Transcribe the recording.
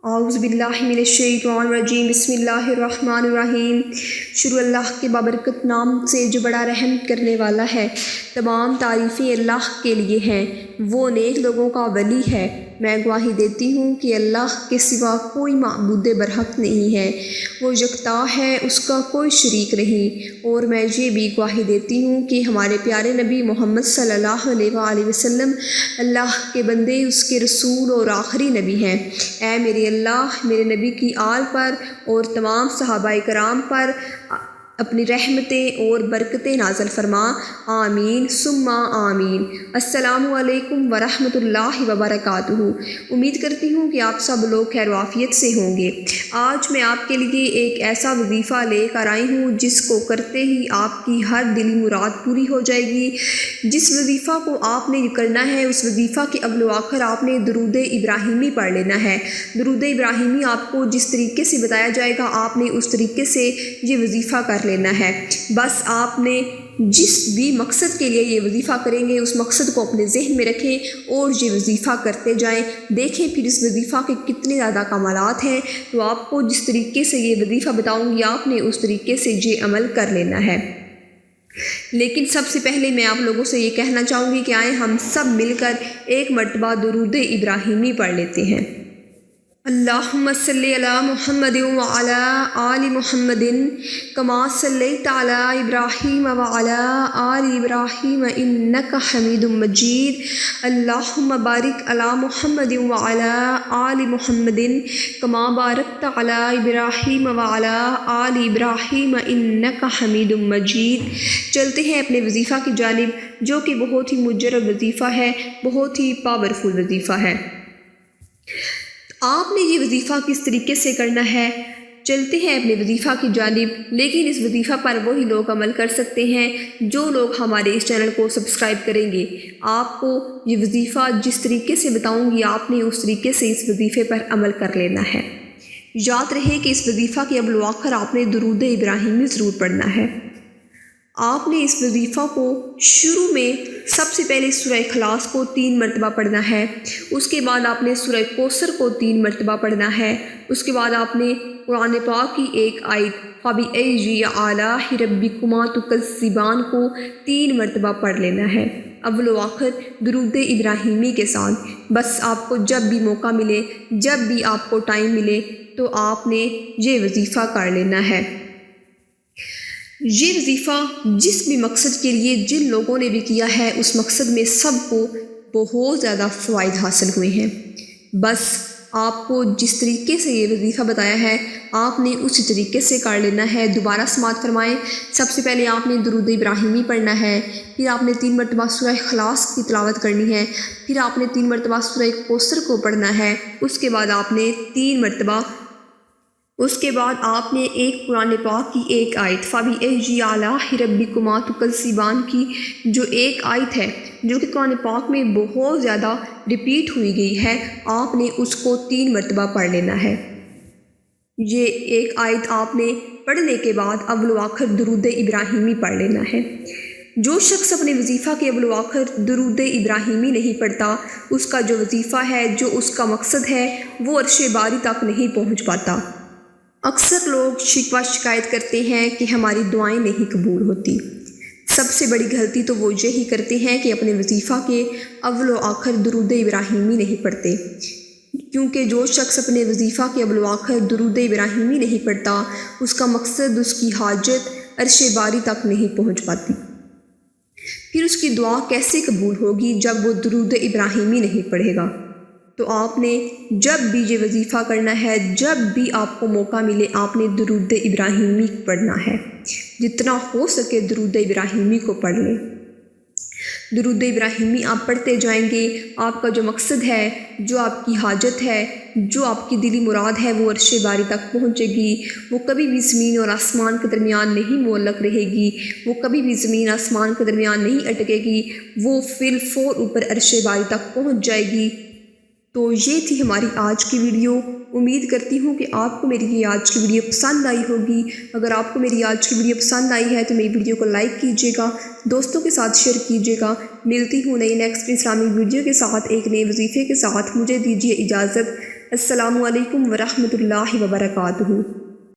اعوذ باللہ من الشیطان الرجیم بسم اللہ الرحمن الرحیم۔ شروع اللہ کے بابرکت نام سے جو بڑا رحم کرنے والا ہے۔ تمام تعریفیں اللہ کے لیے ہیں، وہ نیک لوگوں کا ولی ہے۔ میں گواہی دیتی ہوں کہ اللہ کے سوا کوئی معبود برحق نہیں ہے، وہ یکتا ہے، اس کا کوئی شریک نہیں۔ اور میں یہ بھی گواہی دیتی ہوں کہ ہمارے پیارے نبی محمد صلی اللہ علیہ وآلہ وسلم اللہ کے بندے، اس کے رسول اور آخری نبی ہیں۔ اے میرے اللہ، میرے نبی کی آل پر اور تمام صحابہ کرام پر اپنی رحمتیں اور برکتیں نازل فرما، آمین ثم آمین۔ السلام علیکم ورحمۃ اللہ وبرکاتہ۔ امید کرتی ہوں کہ آپ سب لوگ خیر و عافیت سے ہوں گے۔ آج میں آپ کے لیے ایک ایسا وظیفہ لے کر آئی ہوں جس کو کرتے ہی آپ کی ہر دلی مراد پوری ہو جائے گی۔ جس وظیفہ کو آپ نے کرنا ہے، اس وظیفہ کے اول و آخر آپ نے درود ابراہیمی پڑھ لینا ہے۔ درود ابراہیمی آپ کو جس طریقے سے بتایا جائے گا، آپ نے اس طریقے سے یہ وظیفہ کر لینا ہے۔ بس آپ نے جس بھی مقصد کے لیے یہ وظیفہ کریں گے، اس مقصد کو اپنے ذہن میں رکھیں اور یہ وظیفہ کرتے جائیں۔ دیکھیں پھر اس وظیفہ کے کتنے زیادہ کمالات ہیں۔ تو آپ کو جس طریقے سے یہ وظیفہ بتاؤں گی، آپ نے اس طریقے سے یہ عمل کر لینا ہے۔ لیکن سب سے پہلے میں آپ لوگوں سے یہ کہنا چاہوں گی کہ آئیں ہم سب مل کر ایک مرتبہ درود ابراہیمی پڑھ لیتے ہیں۔ اللہم صلی علی محمد وعلی آل محمد کما صلیت علی ابراہیم وعلی آل ابراہیم انک حمید مجید۔ اللہم بارک علی محمد وعلی آل محمد کما بارکت علی ابراہیم وعلی آل ابراہیم انک حمید مجید۔ چلتے ہیں اپنے وظیفہ کی جانب، جو کہ بہت ہی مجرب وظیفہ ہے، بہت ہی پاورفل وظیفہ ہے۔ آپ نے یہ وظیفہ کس طریقے سے کرنا ہے، چلتے ہیں اپنے وظیفہ کی جانب۔ لیکن اس وظیفہ پر وہی لوگ عمل کر سکتے ہیں جو لوگ ہمارے اس چینل کو سبسکرائب کریں گے۔ آپ کو یہ وظیفہ جس طریقے سے بتاؤں گی، آپ نے اس طریقے سے اس وظیفے پر عمل کر لینا ہے۔ یاد رہے کہ اس وظیفہ کے اول و آخر آپ نے درود ابراہیمی ضرور پڑھنا ہے۔ آپ نے اس وظیفہ کو شروع میں سب سے پہلے سورہ اخلاص کو 3 مرتبہ پڑھنا ہے، اس کے بعد آپ نے سورہ کوثر کو 3 مرتبہ پڑھنا ہے، اس کے بعد آپ نے قرآن پاک کی ایک آیت فَبِأَيِّ آلَاءِ رَبِّكُمَا تُكَذِّبَانِ کو 3 مرتبہ پڑھ لینا ہے، اول و آخر درود ابراہیمی کے ساتھ۔ بس آپ کو جب بھی موقع ملے، جب بھی آپ کو ٹائم ملے، تو آپ نے یہ وظیفہ کر لینا ہے۔ یہ وظیفہ جس بھی مقصد کے لیے جن لوگوں نے بھی کیا ہے، اس مقصد میں سب کو بہت زیادہ فوائد حاصل ہوئے ہیں۔ بس آپ کو جس طریقے سے یہ وظیفہ بتایا ہے، آپ نے اسی طریقے سے کر لینا ہے۔ دوبارہ سماعت فرمائیں۔ سب سے پہلے آپ نے درود ابراہیمی پڑھنا ہے، پھر آپ نے 3 مرتبہ سورہ اخلاص کی تلاوت کرنی ہے، پھر آپ نے 3 مرتبہ سورہ کوثر کو پڑھنا ہے، اس کے بعد آپ نے 3 مرتبہ ایک قرآن پاک کی ایک آیت فَبِأَيِّ آلَاءِ رَبِّكُمَا تُكَذِّبَانِ کی جو ایک آیت ہے، جو کہ قرآن پاک میں بہت زیادہ ریپیٹ ہوئی گئی ہے، آپ نے اس کو 3 مرتبہ پڑھ لینا ہے۔ یہ ایک آیت آپ نے پڑھنے کے بعد اول و آخر درود ابراہیمی پڑھ لینا ہے۔ جو شخص اپنے وظیفہ کے اول و آخر درود ابراہیمی نہیں پڑھتا، اس کا جو وظیفہ ہے، جو اس کا مقصد ہے، وہ عرش باری تک نہیں پہنچ پاتا۔ اکثر لوگ شکوہ شکایت کرتے ہیں کہ ہماری دعائیں نہیں قبول ہوتی۔ سب سے بڑی غلطی تو وہ یہی کرتے ہیں کہ اپنے وظیفہ کے اول و آخر درود ابراہیمی نہیں پڑھتے، کیونکہ جو شخص اپنے وظیفہ کے اول و آخر درود ابراہیمی نہیں پڑھتا، اس کا مقصد، اس کی حاجت عرش باری تک نہیں پہنچ پاتی۔ پھر اس کی دعا کیسے قبول ہوگی جب وہ درود ابراہیمی نہیں پڑھے گا؟ تو آپ نے جب بھی یہ وظیفہ کرنا ہے، جب بھی آپ کو موقع ملے، آپ نے درود ابراہیمی پڑھنا ہے۔ جتنا ہو سکے درود ابراہیمی کو پڑھ لیں۔ درود ابراہیمی آپ پڑھتے جائیں گے، آپ کا جو مقصد ہے، جو آپ کی حاجت ہے، جو آپ کی دلی مراد ہے، وہ عرش باری تک پہنچے گی۔ وہ کبھی بھی زمین اور آسمان کے درمیان نہیں معلق رہے گی، وہ کبھی بھی زمین آسمان کے درمیان نہیں اٹکے گی، وہ فی الفور اوپر عرش باری تک پہنچ جائے گی۔ تو یہ تھی ہماری آج کی ویڈیو۔ امید کرتی ہوں کہ آپ کو میری یہ آج کی ویڈیو پسند آئی ہوگی۔ اگر آپ کو میری آج کی ویڈیو پسند آئی ہے تو میری ویڈیو کو لائک کیجیے گا، دوستوں کے ساتھ شیئر کیجیے گا۔ ملتی ہوں نئی نیکسٹ اسلامی ویڈیو کے ساتھ، ایک نئے وظیفے کے ساتھ۔ مجھے دیجیے اجازت۔ السلام علیکم ورحمۃ اللہ وبرکاتہ۔